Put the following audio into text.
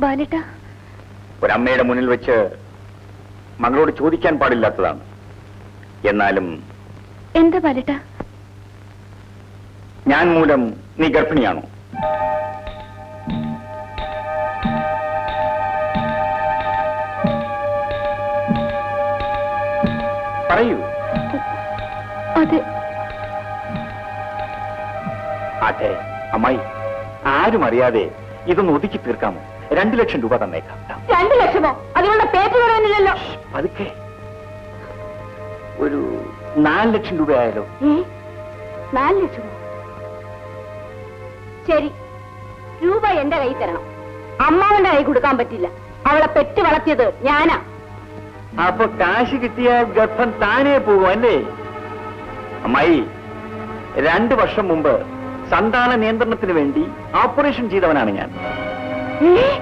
ബാലേട്ടാ, ഒരമ്മയുടെ മുന്നിൽ വെച്ച് മകളോട് ചോദിക്കാൻ പാടില്ലാത്തതാണ്. എന്നാലും എന്താ ബാലേട്ടാ? ഞാൻ മൂലം നീ ഗർഭിണിയാണോ? പറയൂ. അതെ. അതെ. അമ്മായി, ആരും അറിയാതെ ഇതൊന്ന് ഒതുക്കി തീർക്കാമോ? 2 ലക്ഷം രൂപ തന്നേക്കാം. 2 ലക്ഷമോ? അതിനുള്ള പേറ്റ് പറയാനില്ലല്ലോ. പതുക്കെ ഒരു 4 ലക്ഷം രൂപ ആയാലോ? 4 ലക്ഷമോ? ശരി, രൂപ എന്റെ കൈ തരണം. അമ്മാവന്റെ കൈ കൊടുക്കാൻ പറ്റില്ല. അവളെ പെറ്റ് വളർത്തിയത് ഞാനാ. അപ്പൊ കാശ് കിട്ടിയാൽ ഗർഭം താനേ പോകും അല്ലേ? അമ്മായി, 2 വർഷം മുമ്പ് സന്താന നിയന്ത്രണത്തിന് വേണ്ടി ഓപ്പറേഷൻ ചെയ്തവനാണ് ഞാൻ.